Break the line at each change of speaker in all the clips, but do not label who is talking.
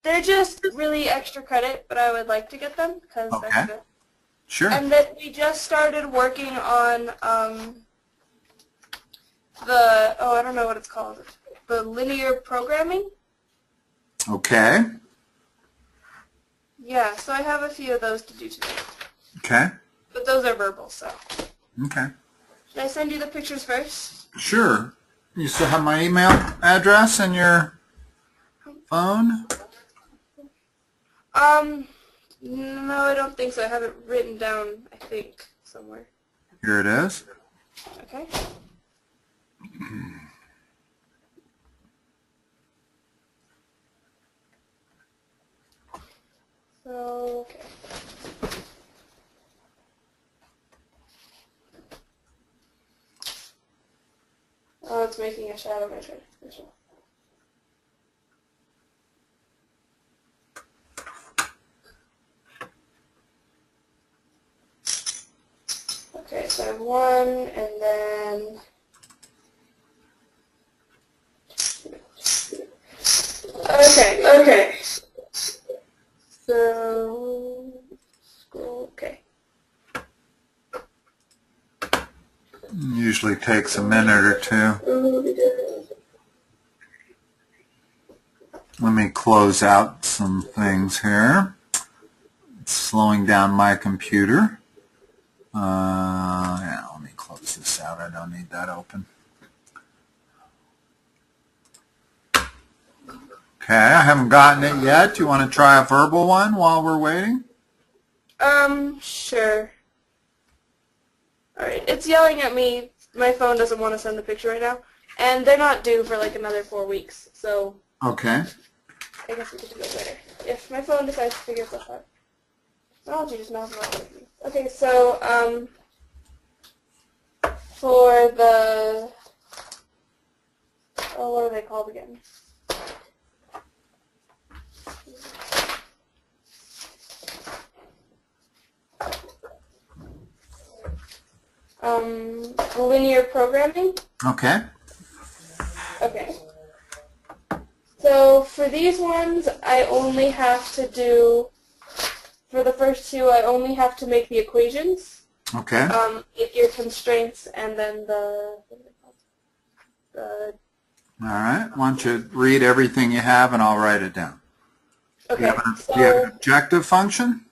They're just really extra credit, but I would like to get them because
Okay.
that's good.
Sure.
And then we just started working on the, I don't know what it's called, the linear programming.
Okay.
Yeah, so I have a few of those to do today.
Okay.
But those are verbal, so.
Okay.
Should I send you the pictures first?
Sure. You still have my email address and your phone?
No, I don't think so. I have it written down, I think, somewhere.
Here it is.
Okay. So, okay. Oh, it's making a shadow measure. Okay, so I have one, and then okay. So scroll. Okay.
Usually takes a minute or two. Let me close out some things here. It's slowing down my computer. Yeah, let me close this out. I don't need that open. Okay, I haven't gotten it yet. Do you want to try a verbal one while we're waiting?
Sure. Alright, it's yelling at me. My phone doesn't want to send the picture right now. And they're not due for like another 4 weeks, so
Okay.
I guess we could do it later. If my phone decides to figure stuff out. Technology just not with me. Okay, so, for the, what are they called again? Linear programming.
Okay.
Okay. So for these ones, I only have to do, for the first two, I only have to make the equations.
Okay.
Get your constraints and then the
All right. Why don't you read everything you have and I'll write it down.
okay.
Do you have an objective function?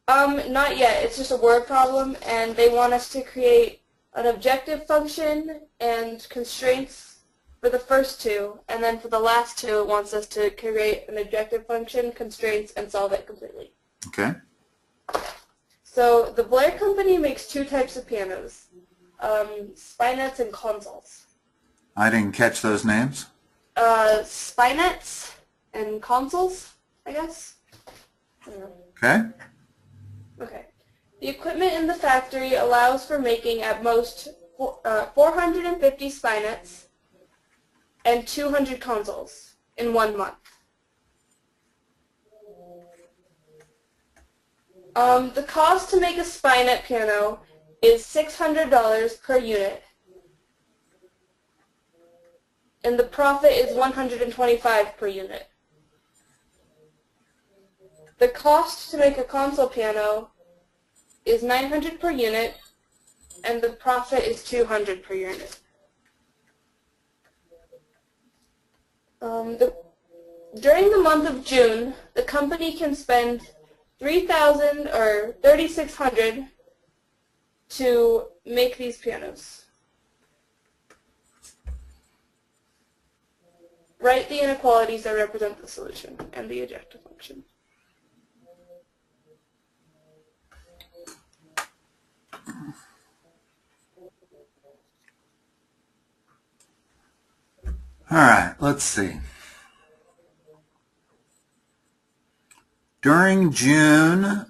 Not yet. It's just a word problem, and they want us to create an objective function and constraints for the first two, and then for the last two, it wants us to create an objective function, constraints, and solve it completely.
Okay.
So the Blair Company makes two types of pianos, spinets and consoles.
I didn't catch those names.
Spinets and consoles, I guess. I don't know.
Okay.
Okay. The equipment in the factory allows for making at most 450 spinets and 200 consoles in 1 month. The cost to make a spinet piano is $600 per unit, and the profit is $125 per unit. The cost to make a console piano is $900 per unit, and the profit is $200 per unit. During the month of June, the company can spend $3,000 or $3,600 to make these pianos. Write the inequalities that represent the solution and the objective function.
All right, let's see. During June,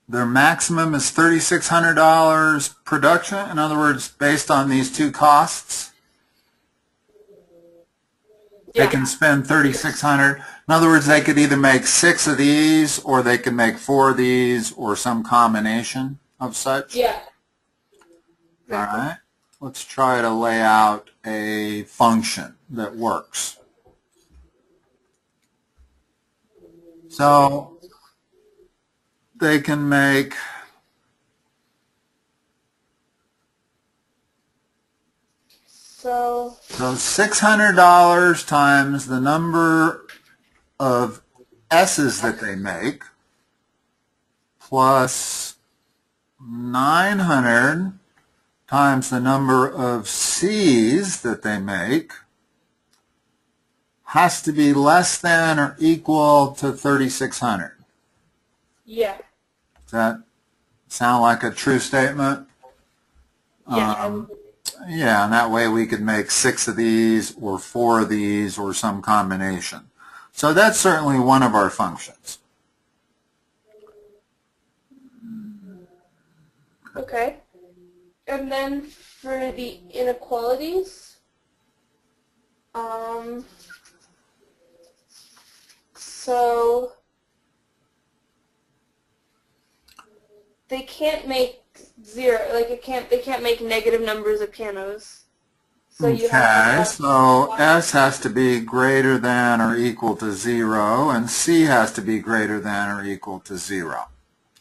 their maximum is $3,600 production. In other words, based on these two costs,
Yeah.
they can spend $3,600. In other words, they could either make 6 of these, or they could make 4 of these, or some combination of such.
Yeah.
All right. Let's try to lay out a function that works. So they can make
So
$600 times the number of S's that they make plus 900 times the number of C's that they make has to be less than or equal to 3,600.
yeah.
Does that sound like a true statement?
Yeah.
Yeah, and that way we could make 6 of these or 4 of these or some combination. So that's certainly one of our functions.
Okay. And then for the inequalities, so they can't make zero, like they can't make negative numbers of pianos. So you have to
Okay,
have
so S has to be greater than or equal to 0, and C has to be greater than or equal to 0.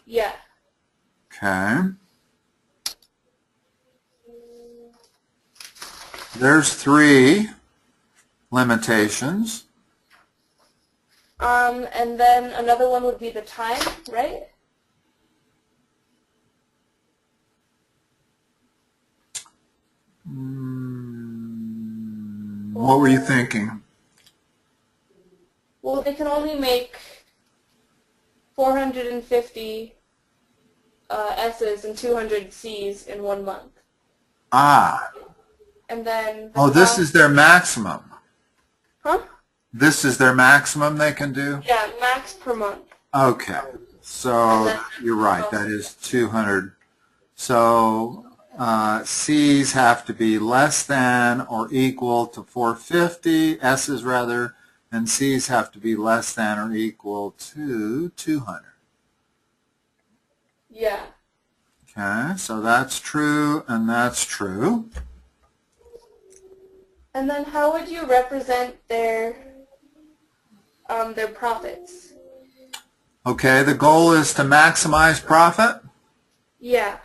yeah.
Okay. There's 3 limitations.
And then another one would be the time, right?
What were you thinking?
Well, they can only make 450 S's and 200 C's in 1 month.
Ah.
And then
Oh, this is their maximum.
Huh?
This is their maximum they can do?
Yeah, max per month.
Okay. So you're right. That is 200. So C's have to be less than or equal to 450, S's rather, and C's have to be less than or equal to 200.
Yeah.
Okay, so that's true and that's true.
And then how would you represent their profits?
Okay, the goal is to maximize profit.
Yeah.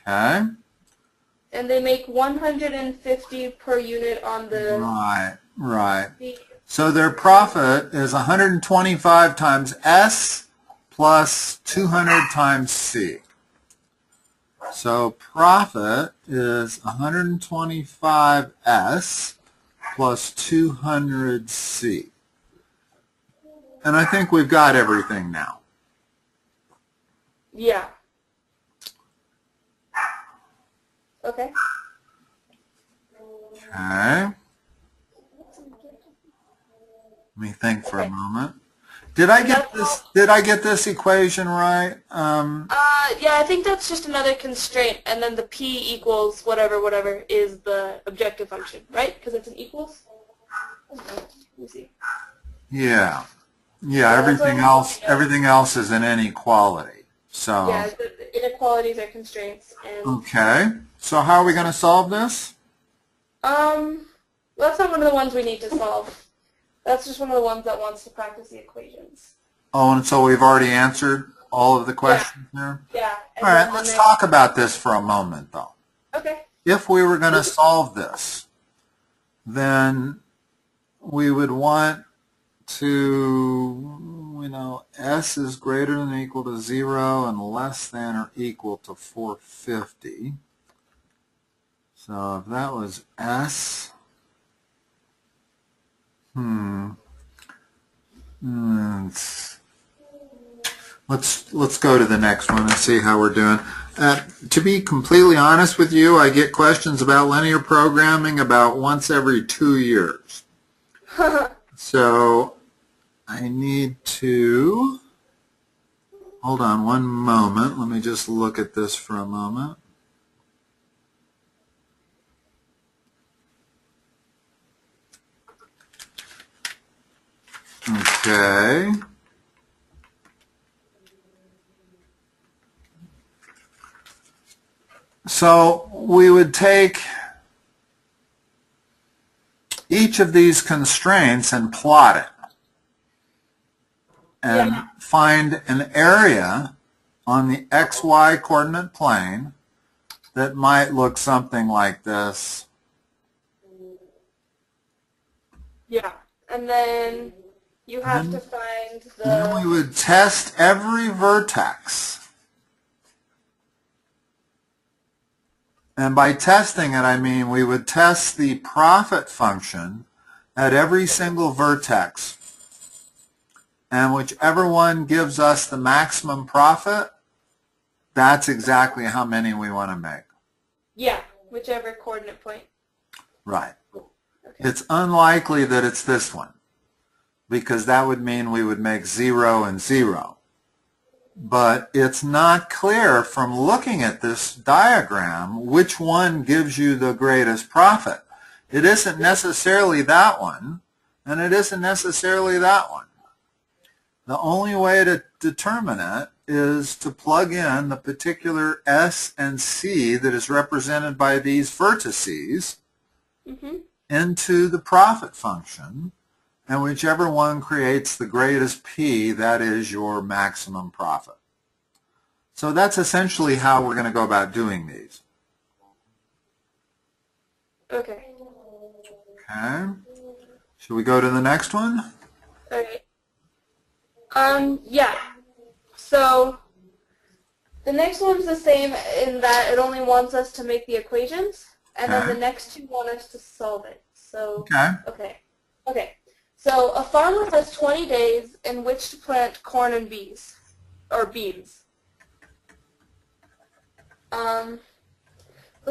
Okay.
And they make 150 per unit on the
Right. So their profit is 125 times S plus 200 times C. So profit is 125 S plus 200 C. And I think we've got everything now.
Yeah. Okay.
Okay. Let me think for a moment. Did I get this equation right?
Yeah, I think that's just another constraint, and then the P equals whatever is the objective function, right? Because it's an equals. Let me see.
Yeah. Yeah, everything else is an inequality. So
yeah, the inequalities are constraints, and
okay. So how are we going to solve this?
well, that's not one of the ones we need to solve. That's just one of the ones that wants to practice the equations.
Oh, and so we've already answered all of the questions there?
Yeah.
All right, let's talk about this for a moment, though.
Okay.
If we were going to solve this, then we would want to, S is greater than or equal to 0 and less than or equal to 450. So if that was S, let's go to the next one and see how we're doing. To be completely honest with you, I get questions about linear programming about once every 2 years. So I need to, hold on one moment, let me just look at this for a moment. Okay. So we would take each of these constraints and plot it. and find an area on the XY coordinate plane that might look something like this.
Yeah. And then you have to find the...
And then we would test every vertex. And by testing it, I mean we would test the profit function at every single vertex. And whichever one gives us the maximum profit, that's exactly how many we want to make.
Yeah, whichever coordinate point.
Right.
Okay.
It's unlikely that it's this one, because that would mean we would make 0 and 0. But it's not clear from looking at this diagram which one gives you the greatest profit. It isn't necessarily that one, and it isn't necessarily that one. The only way to determine it is to plug in the particular S and C that is represented by these vertices into the profit function, and whichever one creates the greatest P, that is your maximum profit. So that's essentially how we're going to go about doing these.
Okay.
Okay. Should we go to the next one?
Okay. Yeah. So the next one's the same in that it only wants us to make the equations, and then the next two want us to solve it. So okay. So a farmer has 20 days in which to plant corn and beans. The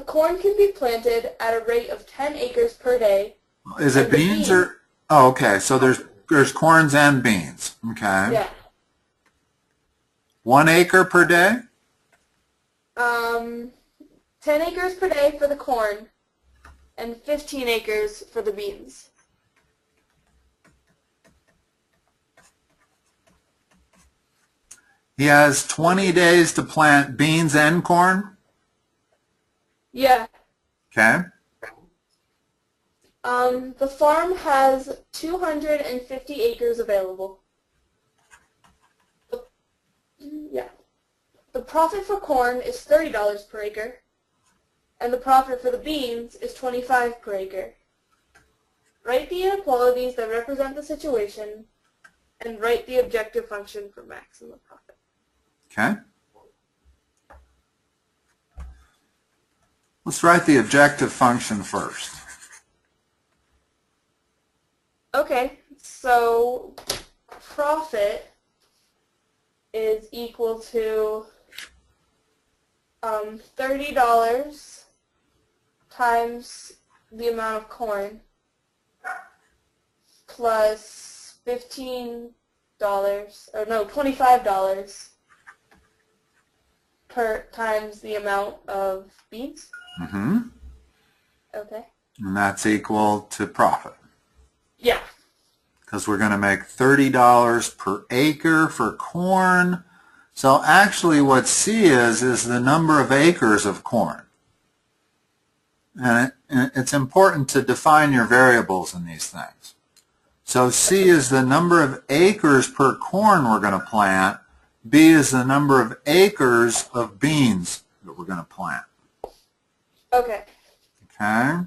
corn can be planted at a rate of 10 acres per day.
Is it beans or? Oh, okay. So there's corns and beans. Okay.
Yeah.
1 acre per day?
10 acres per day for the corn and 15 acres for the beans.
He has 20 days to plant beans and corn?
Yeah.
Okay.
The farm has 250 acres available. The profit for corn is $30 per acre, and the profit for the beans is $25 per acre. Write the inequalities that represent the situation, and write the objective function for maximum profit.
Okay. Let's write the objective function first.
Okay, so profit is equal to $30 times the amount of corn plus $25 per times the amount of beans. Okay.
And that's equal to profit.
Yeah.
Because we're going to make $30 per acre for corn. So actually what C is the number of acres of corn. And it's important to define your variables in these things. So C is the number of acres per corn we're going to plant. B is the number of acres of beans that we're going to plant.
Okay.
Okay.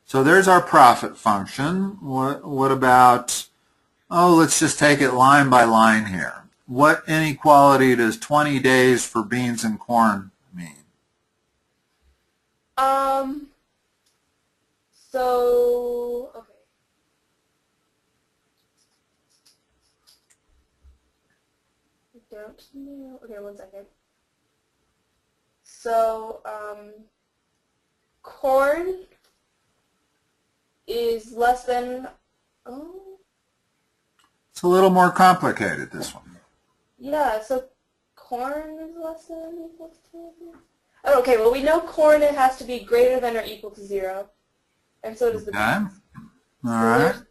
So there's our profit function. What about, let's just take it line by line here. What inequality does 20 days for beans and corn mean?
So, okay. I don't know. Okay, 1 second. So, corn is less than,
It's a little more complicated, this one.
yeah, so corn is less than or equal to, oh, okay, well we know corn, it has to be greater than or equal to 0, and so does the beans.
All right.
There's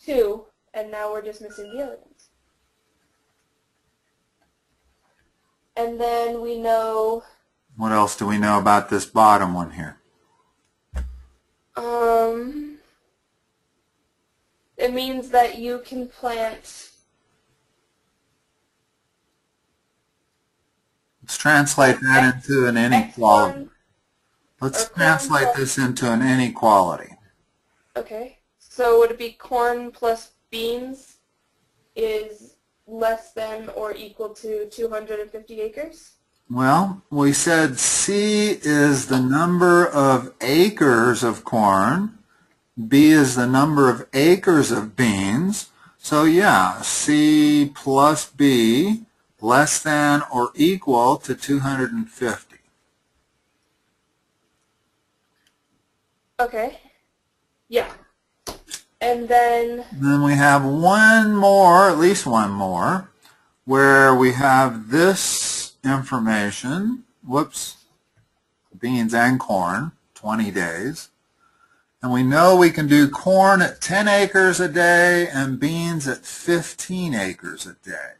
2, and now we're just missing the other ones. And then we know,
What else do we know about this bottom one here?
it means that you can plant
Let's translate that into an inequality.
Corn,
Let's
or corn
translate
plus,
this into an inequality.
okay. So would it be corn plus beans is less than or equal to 250 acres?
Well, we said C is the number of acres of corn, B is the number of acres of beans. So yeah, C plus B less than or equal to 250.
Okay. Yeah. And then,
Then we have one more, at least one more, where we have this information, whoops, beans and corn, 20 days. And we know we can do corn at 10 acres a day and beans at 15 acres a day.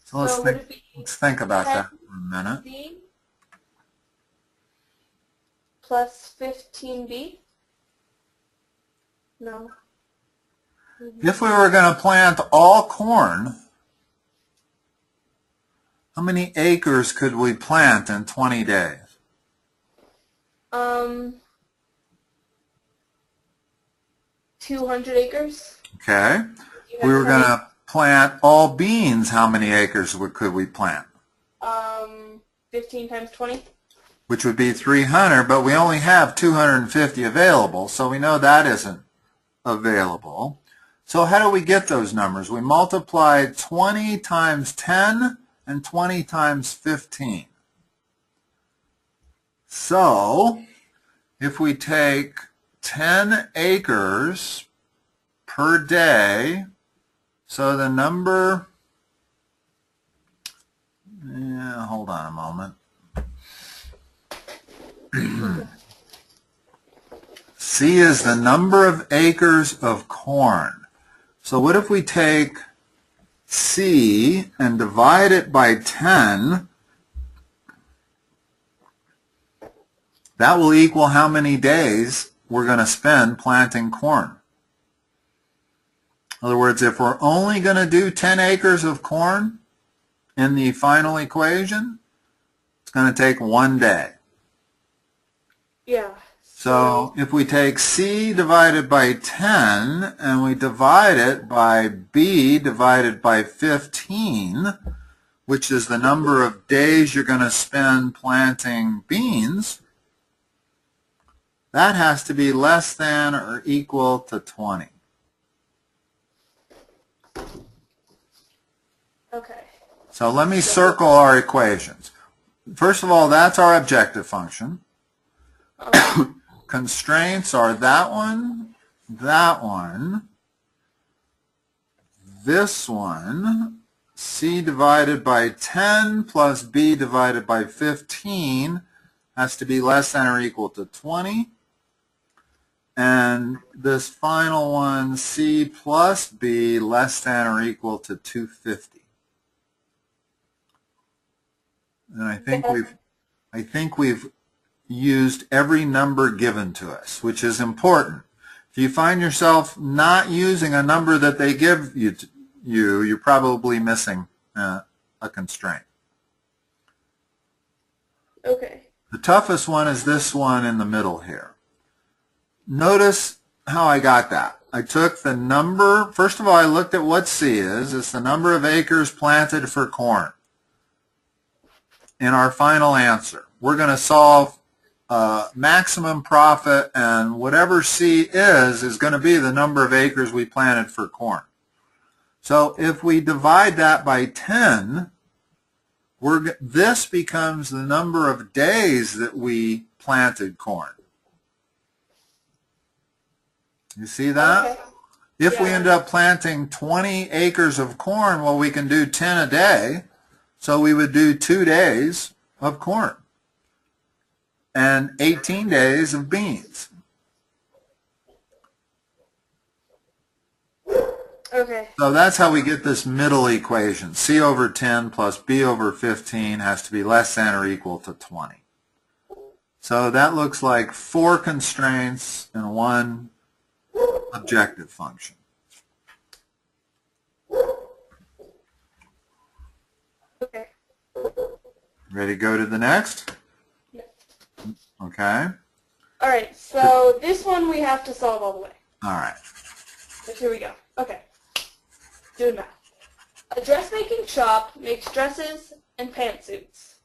So
would it be
let's think about
10
that for a minute.
C plus 15B? No.
If we were going to plant all corn, how many acres could we plant in 20 days?
200 acres?
Okay. If we were going to plant all beans, how many acres could we plant?
15 times 20?
Which would be 300, but we only have 250 available, so we know that isn't available. So how do we get those numbers? We multiply 20 times 10 and 20 times 15. So if we take 10 acres per day, so the number, hold on a moment. C is the number of acres of corn. So what if we take C and divide it by 10? That will equal how many days we're going to spend planting corn. In other words, if we're only going to do 10 acres of corn in the final equation, it's going to take 1 day.
Yeah.
So if we take C divided by 10 and we divide it by B divided by 15, which is the number of days you're going to spend planting beans, that has to be less than or equal to 20.
Okay.
So let me circle our equations. First of all, that's our objective function. Constraints are that one, this one, C divided by 10 plus B divided by 15 has to be less than or equal to 20. And this final one, C plus B, less than or equal to 250. And I think we've used every number given to us, which is important. If you find yourself not using a number that they give you're probably missing a constraint.
Okay.
The toughest one is this one in the middle here. Notice how I got that. I took the number, first of all, I looked at what C is. It's the number of acres planted for corn. In our final answer, we're going to solve maximum profit, and whatever C is going to be the number of acres we planted for corn. So if we divide that by 10, this becomes the number of days that we planted corn. You see that?
Okay.
If we end up planting 20 acres of corn, well, we can do 10 a day, so we would do 2 days of corn and 18 days of beans.
Okay.
So that's how we get this middle equation. C over 10 plus B over 15 has to be less than or equal to 20. So that looks like 4 constraints and 1 objective function.
Okay.
Ready to go to the next?
Yep.
Okay.
All right, so this one we have to solve all the way.
All right.
But here we go. Okay. Doing math. A dressmaking shop makes dresses and pantsuits.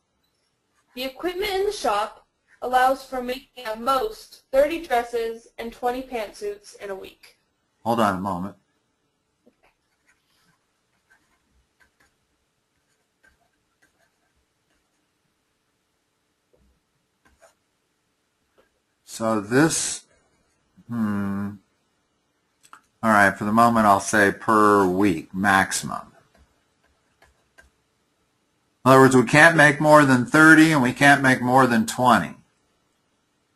The equipment in the shop allows for making at most 30 dresses and 20 pantsuits in a week.
Hold on a moment. So this, all right, for the moment I'll say per week, maximum. In other words, we can't make more than 30 and we can't make more than 20.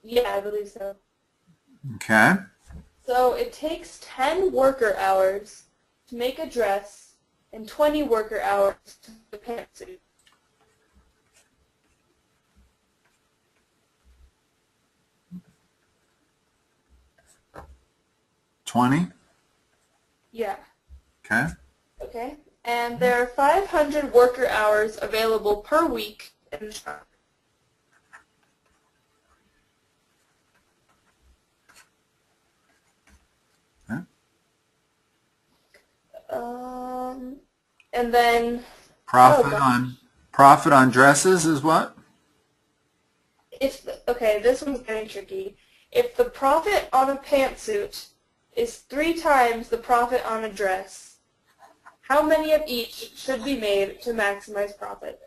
Yeah, I believe so.
Okay.
So it takes 10 worker hours to make a dress and 20 worker hours to make a pantsuit.
$20?
Yeah.
Okay.
Okay. And there are 500 worker hours available per week in the shop.
Okay.
And then
Profit on dresses is what?
Okay, this one's getting tricky. If the profit on a pantsuit is 3 times the profit on a dress, how many of each should be made to maximize profit?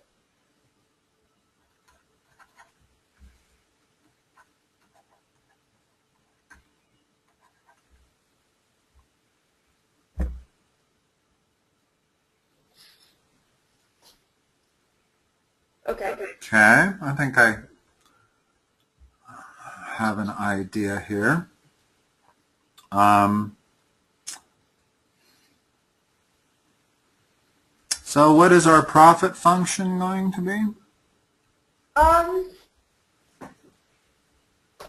Okay.
Okay, I think I have an idea here. So what is our profit function going to be?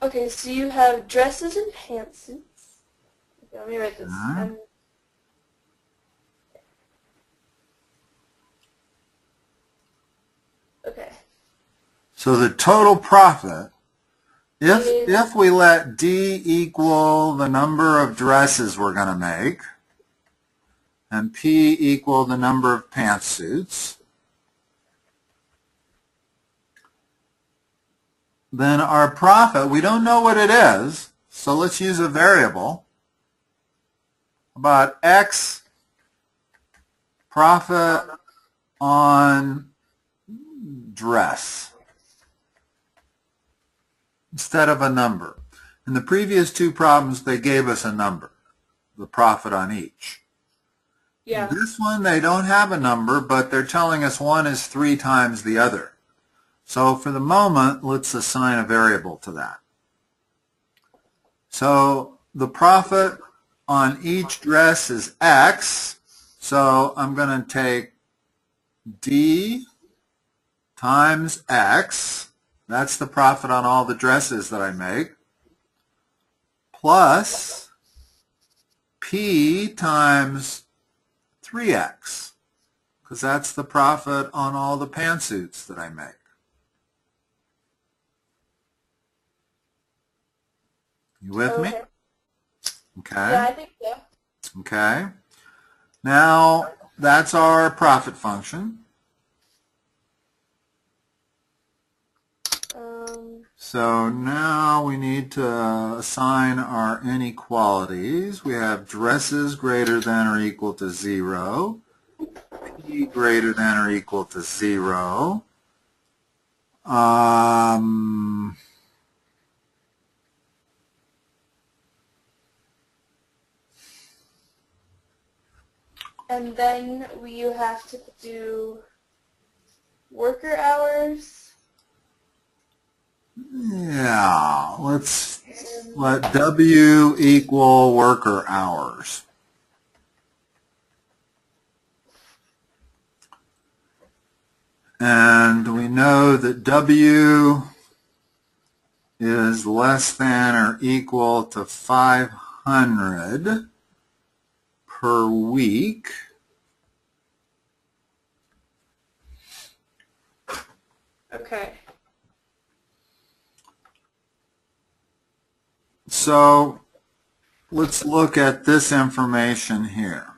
Okay, so you have dresses and pantsuits. Okay, let me write this. Okay.
So the total profit, if we let D equal the number of dresses we're going to make, and P equal the number of pantsuits, then our profit, we don't know what it is, so let's use a variable, about X profit on dress instead of a number. In the previous two problems, they gave us a number, the profit on each.
Yeah.
This one, they don't have a number, but they're telling us one is 3 times the other. So for the moment, let's assign a variable to that. So the profit on each dress is X, so I'm going to take D times X, that's the profit on all the dresses that I make, plus P times 3X, because that's the profit on all the pantsuits that I make. You with me? Okay.
Yeah, I think so.
Okay. Now, that's our profit function. So now we need to assign our inequalities. We have dresses greater than or equal to 0, P greater than or equal to 0.
And then you have to do worker hours.
Yeah, let's let W equal worker hours. And we know that W is less than or equal to 500 per week. So let's look at this information here.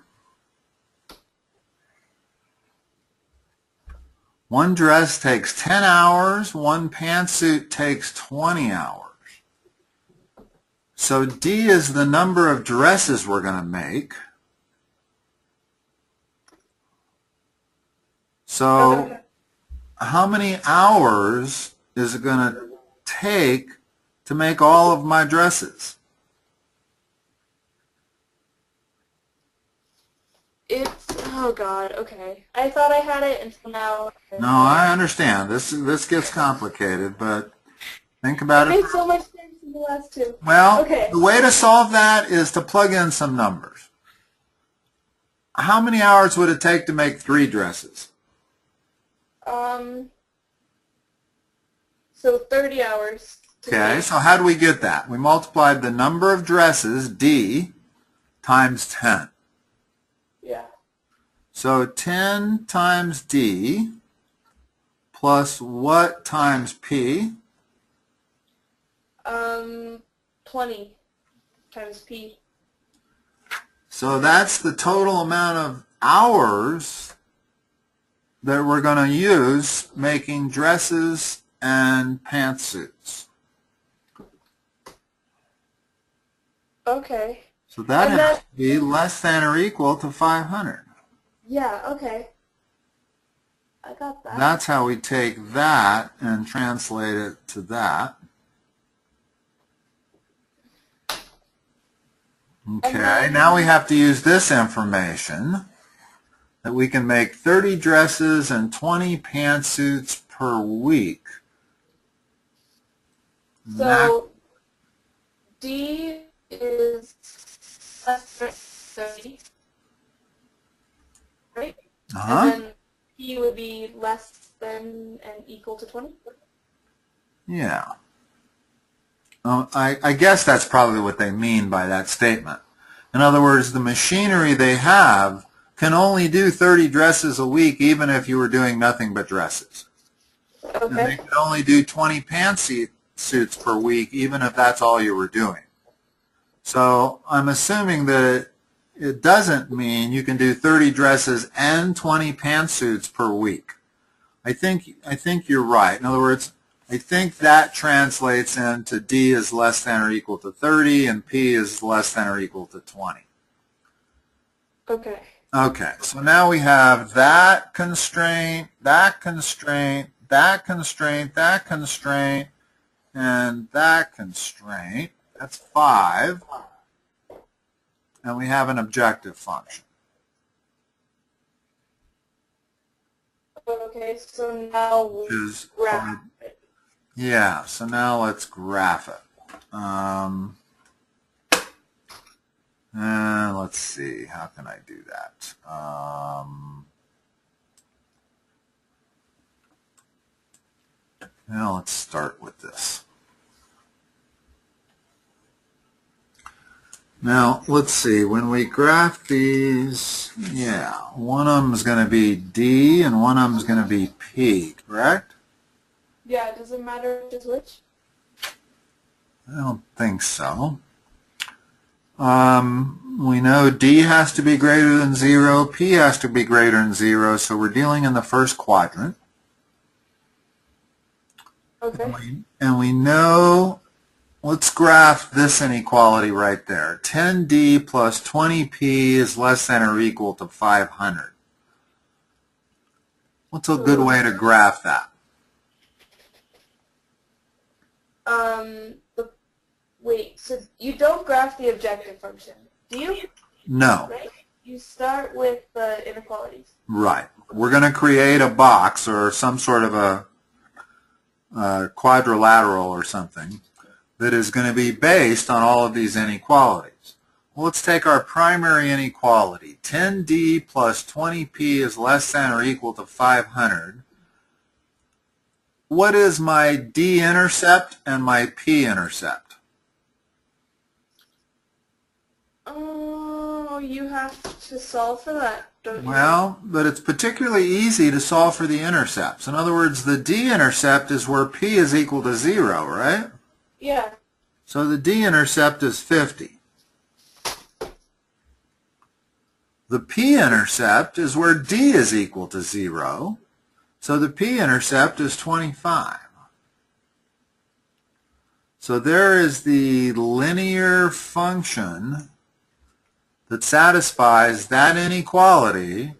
One dress takes 10 hours, one pantsuit takes 20 hours. So D is the number of dresses we're going to make. So how many hours is it going to take to make all of my dresses?
Oh God, okay. I thought I had it until now.
No, I understand. This gets complicated, but think about it.
It made so much sense in the last two.
Well,
okay.
The way to solve that is to plug in some numbers. How many hours would it take to make 3 dresses?
So 30 hours.
Okay, so how do we get that? We multiplied the number of dresses, D, times 10.
Yeah.
So 10 times D plus what times P?
20 times P.
So that's the total amount of hours that we're going to use making dresses and pantsuits.
Okay.
So that has to be less than or equal to 500.
Yeah, okay. I got that.
That's how we take that and translate it to that. Okay, now we have to use this information that we can make 30 dresses and 20 pantsuits per week.
So D is less than 30, right? And then P would be less than and equal to 20?
Yeah. I guess that's probably what they mean by that statement. In other words, the machinery they have can only do 30 dresses a week even if you were doing nothing but dresses.
Okay.
And they can only do 20 pantsuits per week even if that's all you were doing. So I'm assuming that it doesn't mean you can do 30 dresses and 20 pantsuits per week. I think you're right. In other words, I think that translates into D is less than or equal to 30 and P is less than or equal to 20.
Okay.
Okay, so now we have that constraint, that constraint, that constraint, that constraint, and that constraint. That's 5. And we have an objective function.
Okay, so now we'll graph it.
Yeah, so now let's graph it. And let's see, how can I do that? Now let's start with this. Now, let's see, when we graph these, yeah, one of them is going to be D and one of them is going to be P, correct?
Yeah, does it matter which is which?
I don't think so. We know D has to be greater than 0, P has to be greater than 0, so we're dealing in the first quadrant.
Okay.
And we know, let's graph this inequality right there. 10D plus 20P is less than or equal to 500. What's a good way to graph that?
Wait, so you don't graph the objective function, do you?
No.
Right? You start with the inequalities.
Right. We're going to create a box or some sort of a quadrilateral or something that is going to be based on all of these inequalities. Well, let's take our primary inequality. 10D plus 20P is less than or equal to 500. What is my D-intercept and my P-intercept?
Oh, you have to solve for that, don't you?
Well, but it's particularly easy to solve for the intercepts. In other words, the D-intercept is where P is equal to 0, right?
Yeah.
So the d-intercept is 50. The p-intercept is where d is equal to 0. So the p-intercept is 25. So there is the linear function that satisfies that inequality.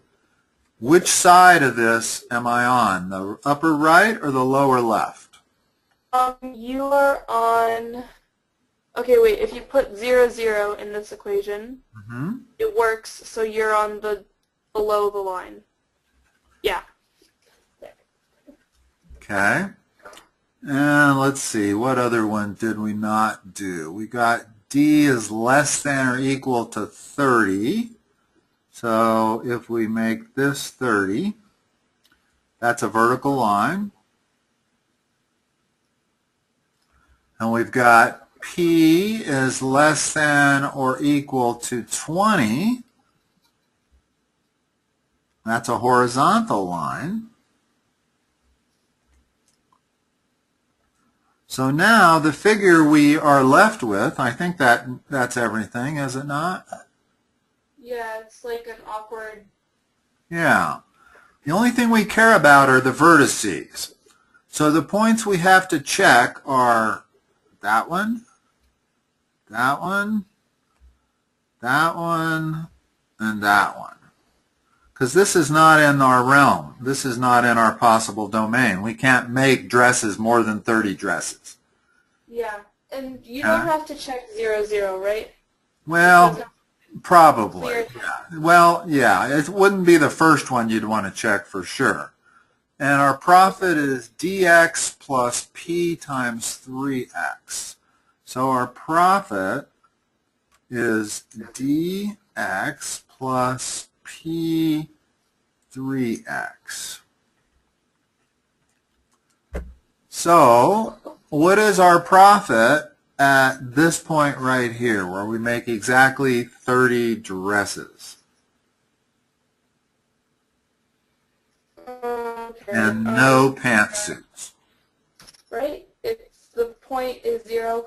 Which side of this am I on? The upper right or the lower left?
You are on... Okay, wait, if you put 0, 0 in this equation, it works, so you're on the below the line. Yeah.
Okay. And let's see, what other one did we not do? We got d is less than or equal to 30. So if we make this 30, that's a vertical line. And we've got p is less than or equal to 20. That's a horizontal line. So now the figure we are left with, I think that's everything, is it not?
Yeah, it's like an awkward...
Yeah. The only thing we care about are the vertices. So the points we have to check are that one, that one, that one, and that one. Because this is not in our realm. This is not in our possible domain. We can't make dresses more than 30 dresses.
Yeah, and you don't have to check 0, 0, right?
Well, probably. Yeah. Well, yeah, it wouldn't be the first one you'd want to check for sure. And our profit is dx plus p times 3x. So our profit is dx plus p 3x. So what is our profit at this point right here where we make exactly 30 dresses?
Okay.
And no pantsuits.
Right? It's the point is 0,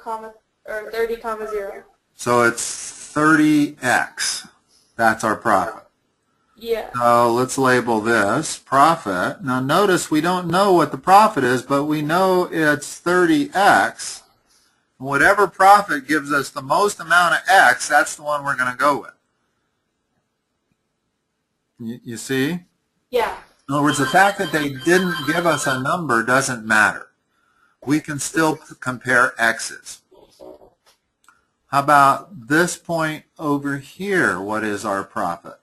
or 30, 0.
So it's 30x. That's our profit.
Yeah.
So let's label this profit. Now notice we don't know what the profit is, but we know it's 30x. Whatever profit gives us the most amount of x, that's the one we're going to go with. You see?
Yeah.
In other words, the fact that they didn't give us a number doesn't matter. We can still compare x's. How about this point over here? What is our profit?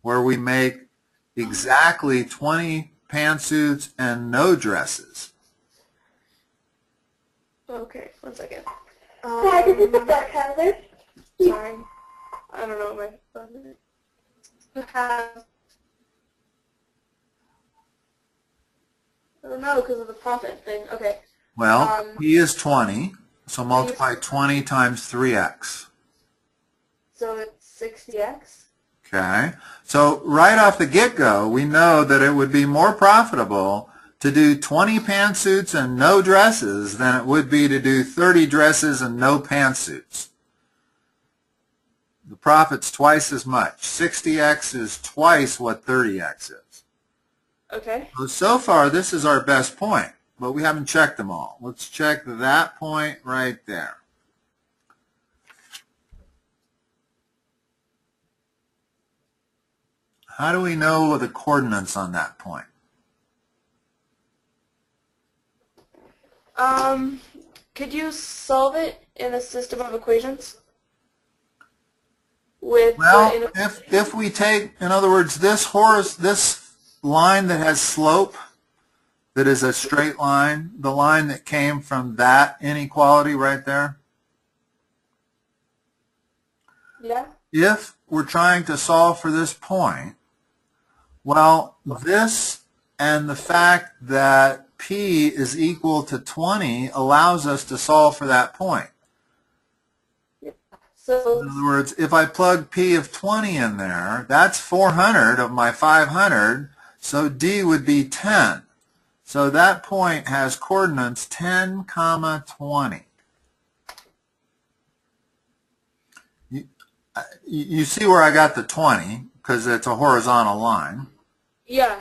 Where we make exactly 20 pantsuits and no dresses.
Okay, 1 second.
Hi, this is Black Canvas.
Sorry. I don't know what my phone is. I don't know because of the profit thing. Okay.
Well, P is 20, so multiply 20 times 3x.
So it's 60x?
Okay, so right off the get-go, we know that it would be more profitable to do 20 pantsuits and no dresses than it would be to do 30 dresses and no pantsuits. The profit's twice as much. 60x is twice what 30x is.
Okay.
So far, this is our best point, but we haven't checked them all. Let's check that point right there. How do we know the coordinates on that point?
Could you solve it in a system of equations? With
Well, if we take, in other words, this line that has slope, that is a straight line, the line that came from that inequality right there.
Yeah.
If we're trying to solve for this point, well, this and the fact that P is equal to 20 allows us to solve for that point.
So,
in other words, if I plug P of 20 in there, that's 400 of my 500, so D would be 10. So that point has coordinates 10, 20. You see where I got the 20 because it's a horizontal line.
Yeah.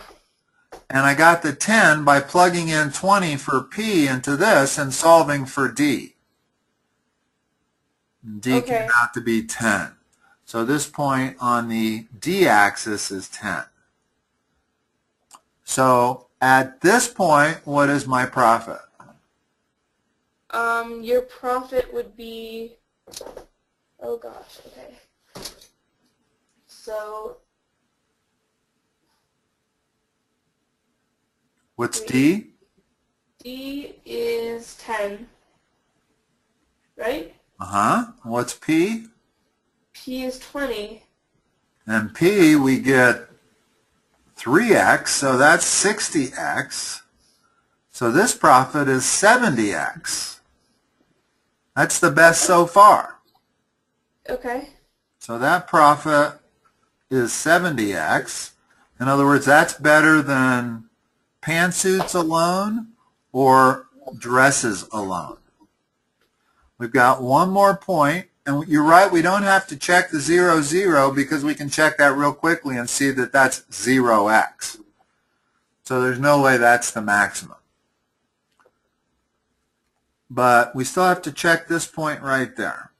And I got the 10 by plugging in 20 for P into this and solving for D. D came out to be 10. So this point on the D-axis is 10. So at this point, what is my profit?
Your profit would be, oh gosh, okay. So,
what's D?
D is 10, right?
Uh-huh. What's P?
P is 20.
And P, we get 3x, so that's 60x. So this profit is 70x. That's the best so far.
Okay.
So that profit is 70x. In other words, that's better than pantsuits alone or dresses alone. We've got one more point, and you're right, we don't have to check the 0, 0 because we can check that real quickly and see that that's 0x. So there's no way that's the maximum. But we still have to check this point right there.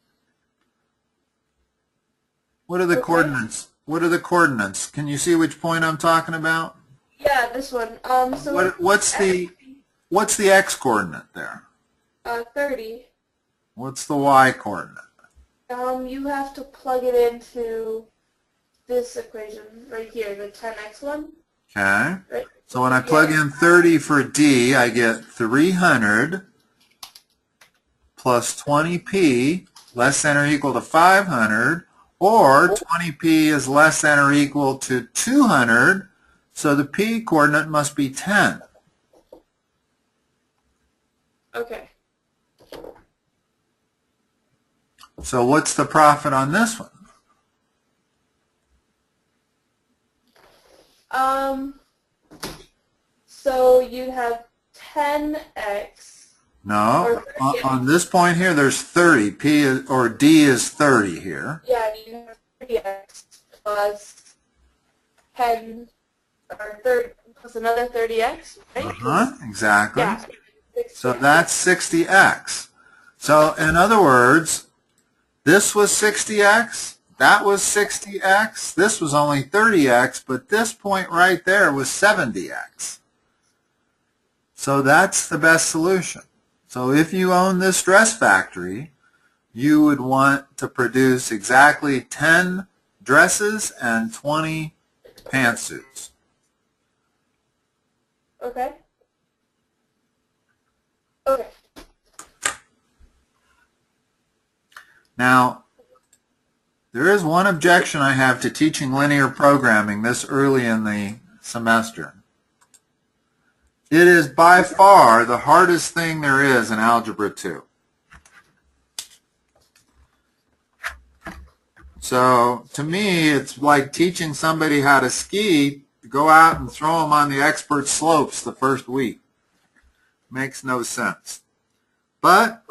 What are the coordinates? What are the coordinates? Can you see which point I'm talking about?
Yeah, this one. So
what's the x coordinate there?
30.
What's the y coordinate?
You have to plug it into this equation right here, the 10x one.
Okay.
Right.
So when I plug in 30 for D, I get 300 plus 20p less than or equal to 500, or 20p is less than or equal to 200, so the p coordinate must be 10.
Okay.
So what's the profit on this one?
So you have 10x.
No, on this point here, there's 30. P is, or D is 30 here.
Yeah, you have 30x plus 10, or 30, plus another 30x, right?
Exactly.
Yeah.
So that's 60x. So in other words, this was 60x, that was 60x, this was only 30x, but this point right there was 70x. So that's the best solution. So if you own this dress factory, you would want to produce exactly 10 dresses and 20 pantsuits.
Okay. Okay.
Now, there is one objection I have to teaching linear programming this early in the semester. It is by far the hardest thing there is in Algebra 2. So, to me, it's like teaching somebody how to ski, to go out and throw them on the expert slopes the first week. Makes no sense. But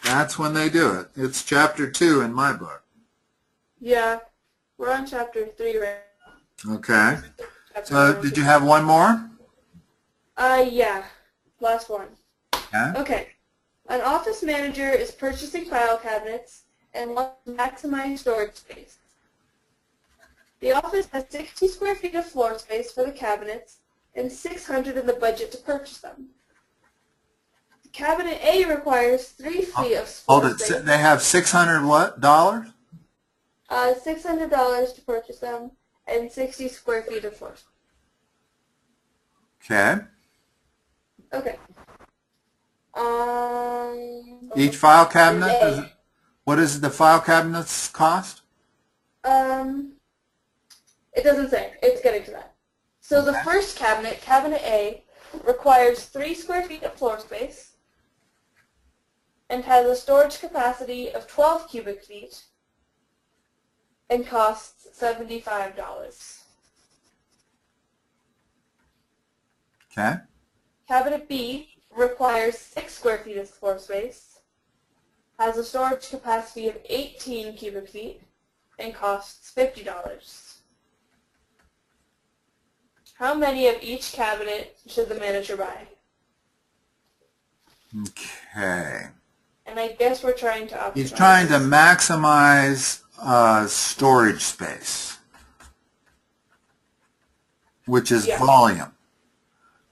that's when they do it. It's chapter 2 in my book.
Yeah, we're on chapter 3 right now.
Okay. So did you have one more?
Yeah, last one.
Okay.
Okay. An office manager is purchasing file cabinets and wants to maximize storage space. The office has 60 square feet of floor space for the cabinets and 600 in the budget to purchase them. Cabinet A requires 3 feet of floor space.
Hold it. They have $600 what? Dollars?
$600 to purchase them and 60 square feet of floor space.
Okay.
Okay.
Each file cabinet, what does the file cabinets cost?
It doesn't say. It's getting to that. So the first cabinet, Cabinet A, requires 3 square feet of floor space and has a storage capacity of 12 cubic feet and costs $75.
Okay.
Cabinet B requires 6 square feet of floor space, has a storage capacity of 18 cubic feet, and costs $50. How many of each cabinet should the manager buy?
Okay.
And I guess we're trying to optimize.
He's trying to maximize storage space, which is volume.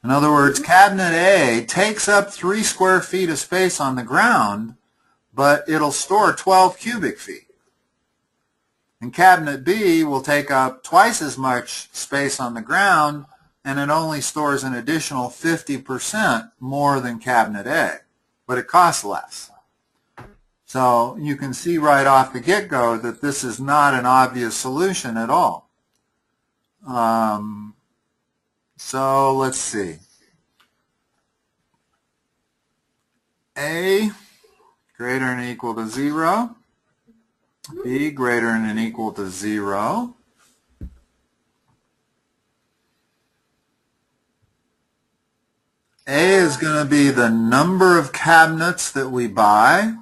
In other words, cabinet A takes up 3 square feet of space on the ground, but it'll store 12 cubic feet. And cabinet B will take up twice as much space on the ground, and it only stores an additional 50% more than cabinet A, but it costs less. So you can see right off the get-go that this is not an obvious solution at all. So let's see. A greater than or equal to 0. B greater than or equal to 0. A is going to be the number of cabinets that we buy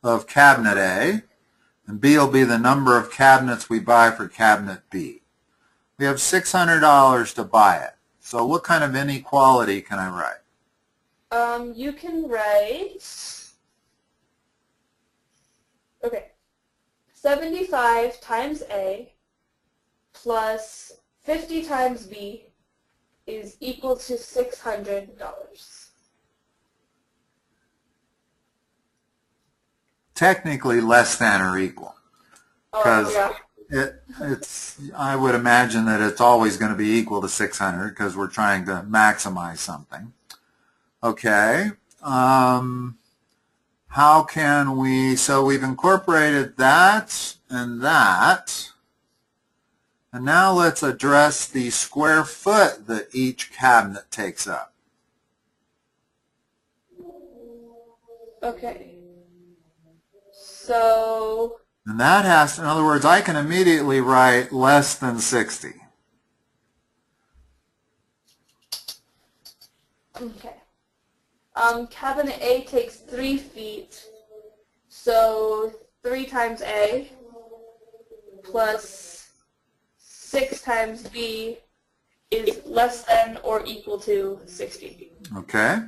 of cabinet A, and B will be the number of cabinets we buy for cabinet B. We have $600 to buy it. So what kind of inequality can I write?
You can write, okay, 75 times A plus 50 times B is equal to $600.
Technically less than or equal. Because I would imagine that it's always going to be equal to 600 because we're trying to maximize something. Okay. How can we, so we've incorporated that and that. And now let's address the square foot that each cabinet takes up.
Okay. So...
And that has to, in other words, I can immediately write less than 60.
Okay. Cabinet A takes 3 feet, so 3 times A plus 6 times B is less than or equal to 60.
Okay.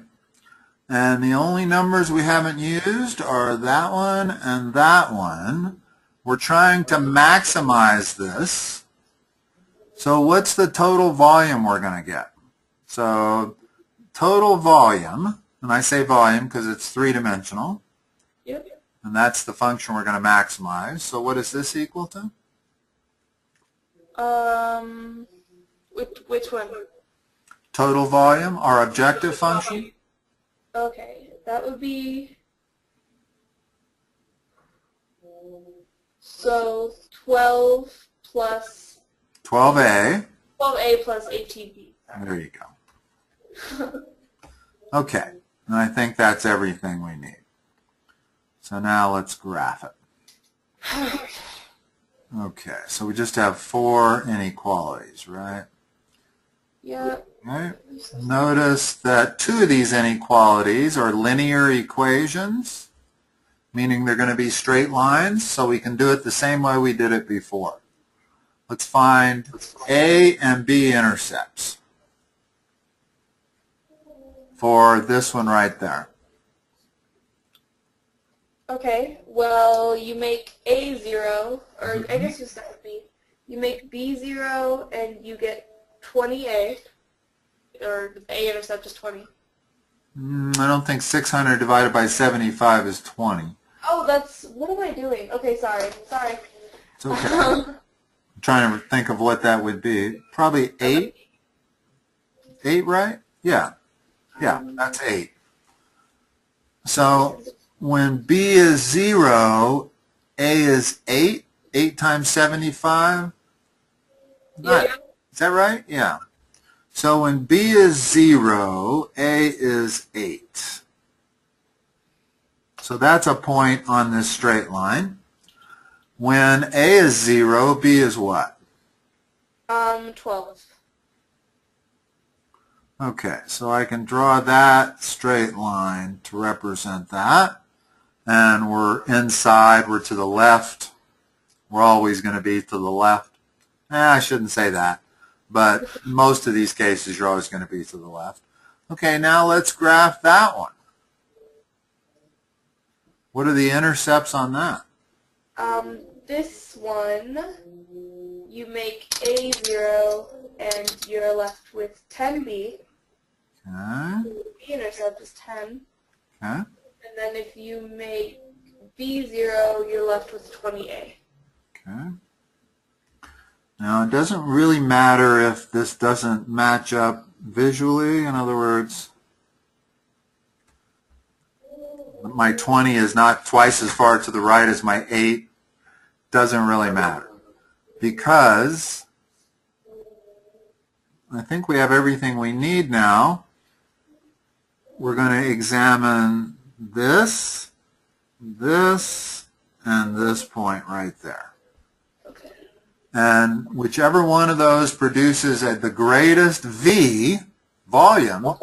And the only numbers we haven't used are that one and that one. We're trying to maximize this. So what's the total volume we're going to get? So total volume, and I say volume because it's three-dimensional.
Yep.
And that's the function we're going to maximize. So what is this equal to?
Which one?
Total volume, our objective function.
Okay, that would be, so 12 plus
12A.
12A plus 18B.
There you go. Okay, and I think that's everything we need. So now let's graph it. Okay, so we just have 4 inequalities, right?
Yeah.
Okay. Notice that 2 of these inequalities are linear equations, meaning they're going to be straight lines, so we can do it the same way we did it before. Let's find A and B intercepts for this one right there.
Okay, well, you make A 0, or I guess you start with B. You make B 0 and you get 20A, or A intercept is 20.
I don't think 600 divided by 75 is 20.
Oh, that's, what am I doing? Okay, sorry.
It's okay. I'm trying to think of what that would be. Probably 8? 8, right? Yeah. Yeah, that's 8. So when B is 0, A is 8. 8 times 75?
Yeah.
Is that right? Yeah. So when B is 0, A is 8. So that's a point on this straight line. When A is 0, B is what?
12.
Okay, so I can draw that straight line to represent that. And we're inside, we're to the left. We're always going to be to the left. I shouldn't say that, but in most of these cases you're always going to be to the left. Okay, now let's graph that one. What are the intercepts on that?
This one, you make A 0, and you're left with 10B.
Okay.
The B-intercept is 10.
Okay.
And then if you make B 0, you're left with 20A.
Okay. Now, it doesn't really matter if this doesn't match up visually. In other words, my 20 is not twice as far to the right as my 8. Doesn't really matter because I think we have everything we need now. We're going to examine this, this, and this point right there.
Okay.
And whichever one of those produces at the greatest V volume,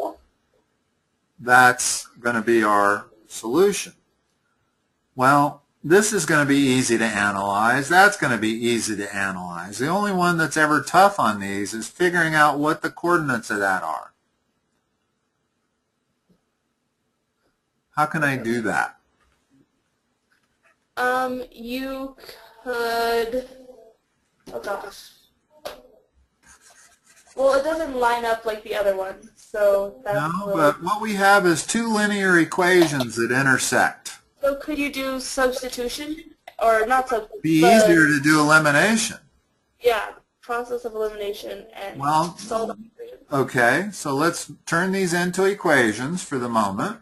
that's going to be our solution. Well, this is going to be easy to analyze. That's going to be easy to analyze. The only one that's ever tough on these is figuring out what the coordinates of that are. How can I do that?
You could, oh gosh. Well, it doesn't line up like the other one, so that's
No, but what we have is two linear equations that intersect.
So could you do substitution? Or not substitution?
Be easier to do elimination.
Yeah, process of elimination and solve the equation.
Okay, so let's turn these into equations for the moment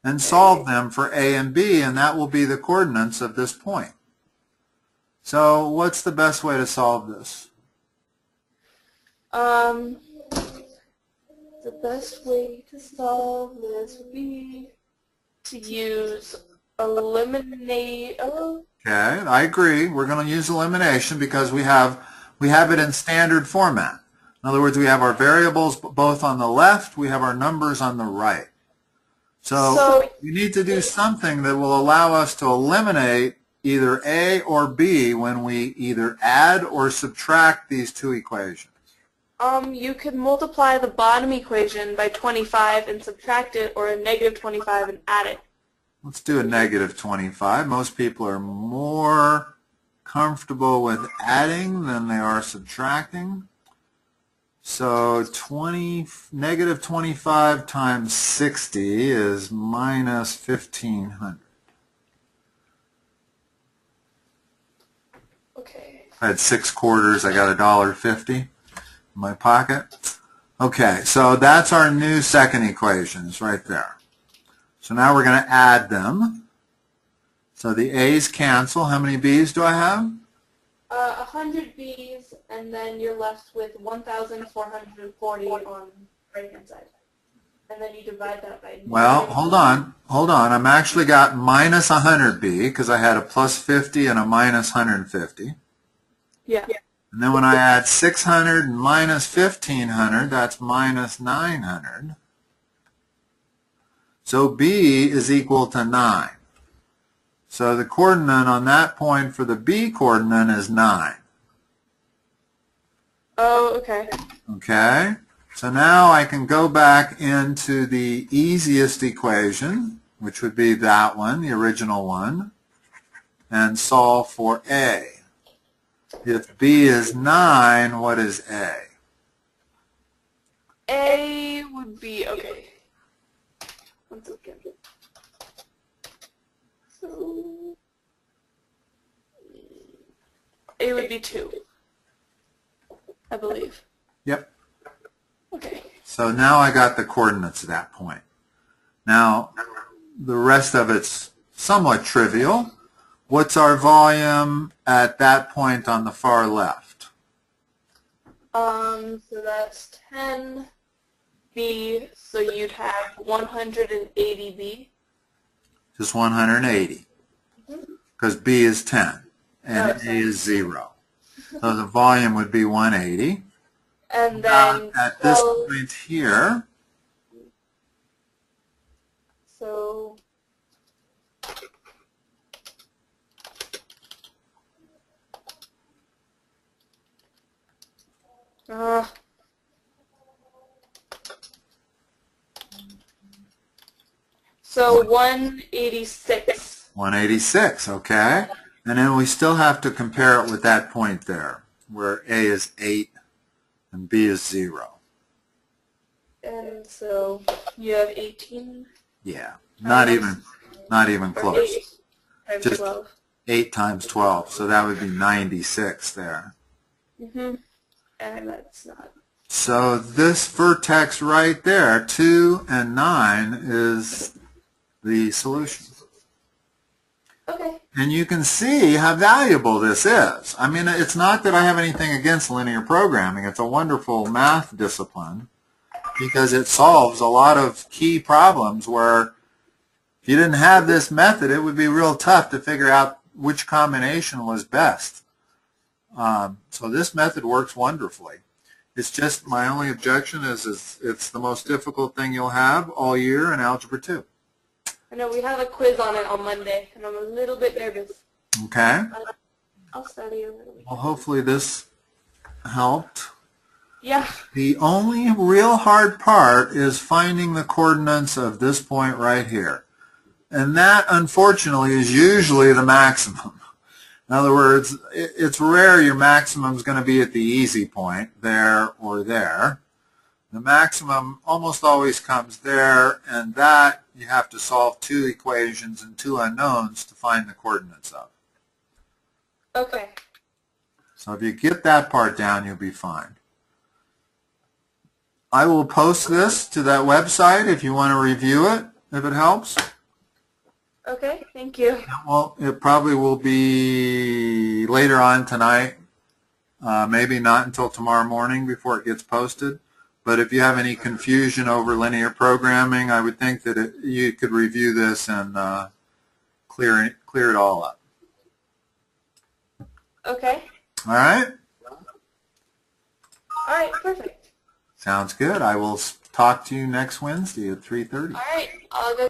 and solve them for A and B, and that will be the coordinates of this point. So what's the best way to solve this?
The best way to solve this would be to use eliminate. Oh.
Okay, I agree. We're going to use elimination because we have it in standard format. In other words, we have our variables both on the left, we have our numbers on the right. So we need to do something that will allow us to eliminate either A or B when we either add or subtract these two equations.
You could multiply the bottom equation by 25 and subtract it, or a negative 25 and add it.
Let's do a negative 25. Most people are more comfortable with adding than they are subtracting. So negative 25 times 60 is minus 1,500.
Okay.
I had 6 quarters. I got $1.50 in my pocket. Okay, so that's our new second equation. It's right there. So now we're going to add them. So the A's cancel. How many B's do I have?
100 B's, and then you're left with 1,440 on the right-hand side. And then you divide that by...
Well, hold on. I've actually got minus 100 B because I had a plus 50 and a minus 150.
Yeah.
And then when I add 600 and minus 1,500, that's minus 900. So B is equal to 9. So the coordinate on that point for the B coordinate is 9.
Oh, okay.
Okay? So now I can go back into the easiest equation, which would be that one, the original one, and solve for A. If B is 9, what is A?
A would be, okay. One second. So, A would be 2, I believe.
Yep.
Okay.
So now I got the coordinates at that point. Now, the rest of it's somewhat trivial. What's our volume at that point on the far left?
So that's 10B, so you'd have 180B.
Just 180, because B is 10 and A is 0. So the volume would be 180.
And then
at this point here,
so so 186.
186, okay? And then we still have to compare it with that point there, where A is 8 and B is 0.
And so you have 18.
Yeah, not even
Or
close.
8 times
Just
12.
8 times 12, so that would be 96 there.
And that's not.
So this vertex right there, 2 and 9, is the solution.
Okay.
And you can see how valuable this is. I mean, it's not that I have anything against linear programming. It's a wonderful math discipline because it solves a lot of key problems where if you didn't have this method, it would be real tough to figure out which combination was best. So this method works wonderfully. It's just my only objection is it's the most difficult thing you'll have all year in Algebra 2.
I know we have a quiz on it on Monday, and I'm a little bit nervous.
Okay?
I'll study over the weekend.
Well, hopefully this helped.
Yeah.
The only real hard part is finding the coordinates of this point right here. And that, unfortunately, is usually the maximum. In other words, it's rare your maximum is going to be at the easy point, there or there. The maximum almost always comes there, and that you have to solve 2 equations and 2 unknowns to find the coordinates of.
Okay.
So if you get that part down, you'll be fine. I will post this to that website if you want to review it, if it helps.
Okay, thank you.
Well, it probably will be later on tonight, maybe not until tomorrow morning before it gets posted. But if you have any confusion over linear programming, I would think that you could review this and clear it all up.
Okay.
All right?
All right, perfect.
Sounds good. I will talk to you next Wednesday at 3:30.
All right, I'll go